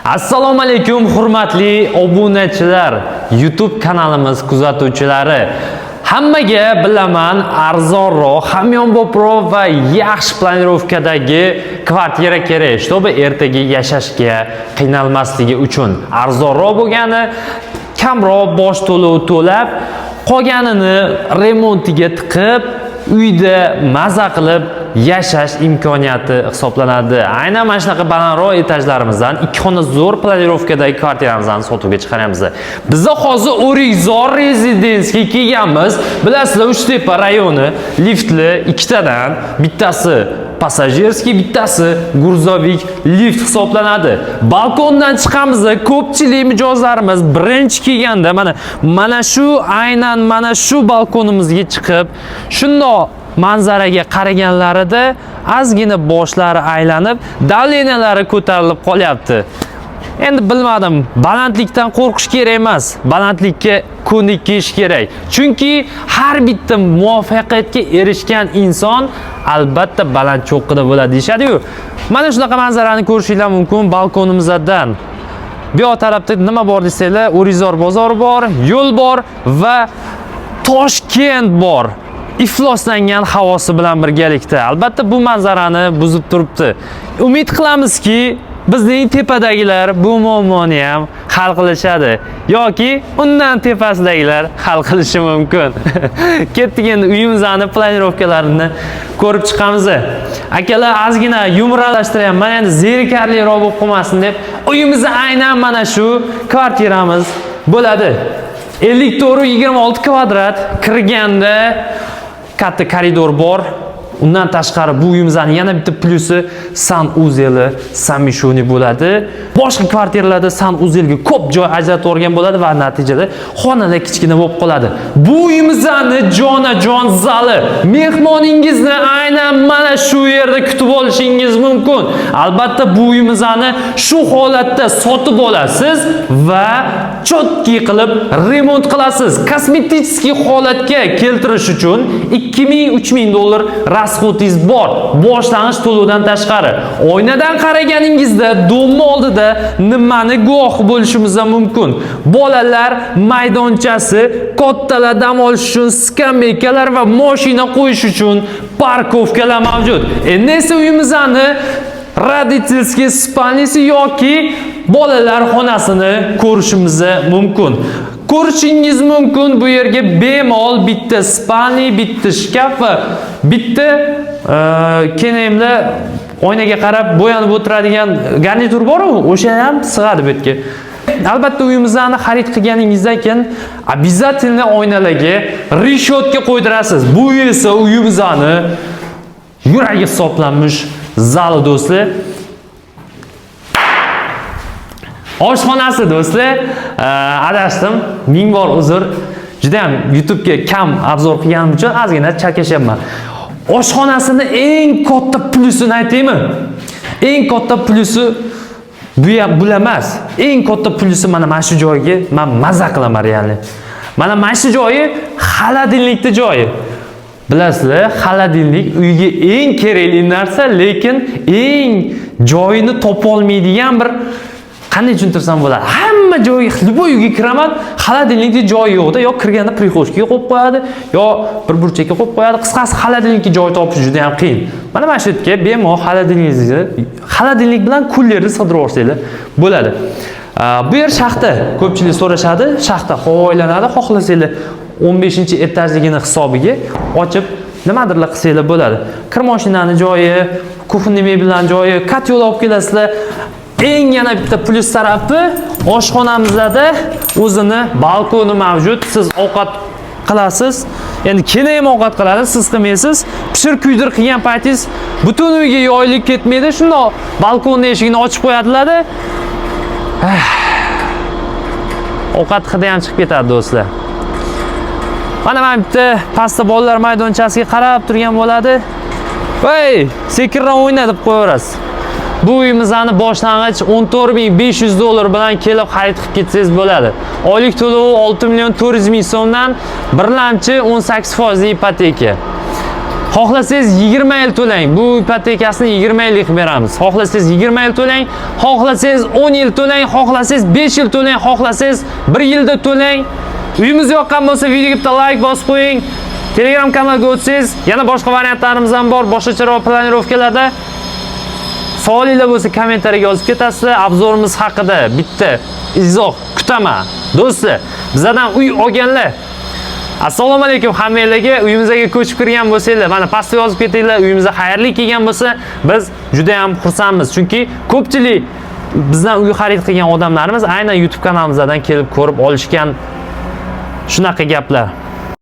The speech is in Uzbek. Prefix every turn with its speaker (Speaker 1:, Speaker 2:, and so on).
Speaker 1: Assalomu alaykum hurmatli obunachilar, YouTube kanalimiz kuzatuvchilari. Hammaga bilaman arzonroq, hamyonboproq va yaxshi planirovkadagi kvartira kerak, чтобы ertaga yashashga qiynalmasligi uchun. Arzonroq bo'lgani, kamroq bosh to'lov to'lab, qolganini remontiga tiqib, uyda maza qilib yashash imkoniyati hisoblanadi. Aynan mana shunaqa balandroq etajlarimizdan 2 xona zo'r planirovkadagi kvartiramizni sotuvga chiqaryapmiz. Biz hozir O'rikzor rezidensiyaga kelganmiz. Bilasizlar, Uchtepa rayoni liftli ikkitadan, bittasi passajirskiy, bittasi gruzovik lift hisoblanadi. Balkondan chiqamiz, ko'pchilik mijozlarimiz birinchi kelganda mana shu aynan mana shu balkonimizga chiqib, shundoq manzaraga qaraganlarida ozgina boshlari aylanib, davleniyalari ko'tarilib qolyapti. Endi bilmadim, balandlikdan qo'rqish kerak emas, balandlikka ko'nikish kerak. Chunki har bitta muvaffaqiyatga erishgan inson albatta baland cho'qqida bo'ladi deyshadi-ku. Mana shunaqa manzarani ko'rishinglar mumkin balkonimizdan. Bu yoq tarafda nima bor desanglar, O'rikzor bozori bor, yo'l bor va Toshkent bor. Ifloslangan havosi bilan birgalikda. Albatta bu manzarani buzib turibdi. Umid qilamizki, bizning tepadagilar bu muammoni ham hal qilishadi yoki undan tepasidagilar hal qilishi mumkin. Ketdik endi uyimizning planirovkalarini ko'rib chiqamiz. Akalar ozgina yumralashtiryapman, endi zerikarliroq bo'lib qolmasin deb. Uyimizda aynan mana shu kvartiramiz bo'ladi. 54-26 kvadrat, kirganda katta koridor bor. Undan tashqari bu uyimizning yana bitta plusi sanuzeli, samishuni bo'ladi. Boshqa kvartiralarda sanuzelga ko'p joy ajratib o'rgan bo'ladi va natijada xonalar kichkina bo'lib qoladi. Bu uyimizning jonajon zali. Mehmoningizni aynan mana shu yerda kutib olishingiz mumkin. Albatta bu uyimizni shu holatda sotib olasiz va chotki qilib remont qilasiz. Kosmetik holatga keltirish uchun 2000-3000 dollar rasxotingiz bor. Boshlang'ich to'lovdan tashqari. Oynadan qaraganingizda domni oldida nimani guvoh bo'lishimiz mumkin? Bolalar maydonchasi, kattalar dam olish uchun skameykalar va mashina qo'yish uchun parkovkalar mavjud. Endi esa uyimizni родительский spalnisi yoki bolalar xonasini ko'rishimiz mumkin. Ko'rishingiz mumkin, bu yerga bemalol bitta spalni, bitta shkaf va bitta kenayimlar oynaga qarab bo'yanib o'tiradigan garnitur bor-ku, o'sha ham sig'adi bu yerga. Albatta uyimizni xarid qilganingizdan keyin обязательно oynalarga reshotka qo'ydirasiz. Bu esa uyimizni yuragi hisoblanmish zali do'stlar. Oshxonasi do'stlar, adashdim, ming bor uzr. Juda ham YouTube ga kam obzor qilganim uchun ozgina chalkashyapman. Oshxonasini eng katta plusini aytaymi? Eng katta plusi bu emas. Eng katta plusi mana shu joyga men maza qilaman realni. Mana shu joyi xolodilnikning joyi. Bilasizlar, xolodilnik uyga eng kerakli narsa, lekin eng joyini topa olmaydigan bir qanday tushuntirsam bo'ladi? Hamma joyga, любой uyga kiraman, xolodilnikning joyi yo'qda, yo kirganda prixoshkaga qo'yib qo'yadi, yo bir burchakka qo'yib qo'yadi. Qisqasi xolodilnikning joy topish juda ham qiyin. Mana shu yerga bemalol xolodilnik bilan kullerni sig'dirib olsanglar bo'ladi. Bu yer shaxta. Ko'pchilik so'rashadi, shaxta havolanadi, xohlasanglar 15-etajligini hisobiga ochib nimadirlar qilsanglar bo'ladi. Kir mashinaning joyi, kuxonniy mebellarning joyi, kat yo'l olib kelasizlar. Eng yana bitta plus tarafi oshxonamizda o'zini balkoni mavjud. Siz ovqat qilasiz. Endi kelayim ovqat qiladi, siz qilmaysiz. Pishir kuydir qilgan paytingiz butun uyga yoyilib ketmaydi. Shundoq balkonning eshigini ochib qo'yadilar-da. Ovqat hidi ham chiqib ketadi do'stlar. Mana bitta pastda bolalar maydonchasiga qarab turgan bo'ladi. Voy, sekinroq o'yna deb qo'yaverasiz. Bu uyimizni boshlang'ich 14.500 dollar bilan kelib xarid qilib ketsangiz bo'ladi. Oylik to'lovi 6.400.000 so'mdan birlamchi 18% ipoteka. Xohlasangiz 20 yil to'lang. Bu ipotekasini 20 yillik qilib beramiz. Xohlasangiz 20 yil to'lang, xohlasangiz 10 yil to'lang, xohlasangiz 5 yil to'lang, xohlasangiz 1 yilda to'lang. Uyimiz yoqqan bo'lsa, videoga bitta like bosib qo'ying. Telegram kanalga o'tsangiz, yana boshqa variantlarimiz ham bor. Boshqacharoq planirovkalarda savolinglar bo'lsa, kommentariyaga yozib ketasizlar. Obzorimiz haqida bitta izoh kutaman. Do'stlar, bizdan uy olganlar. Assalomu alaykum hammalarga. Uyimizga ko'chib kirgan bo'lsanglar, mana pastga yozib ketinglar. Uyimizga xayrli kelgan bo'lsa, biz juda ham xursandmiz. Chunki ko'pchilik bizdan uy xarid qilgan odamlarimiz aynan YouTube kanalimizdan kelib ko'rib olishgan shunaqa gaplar.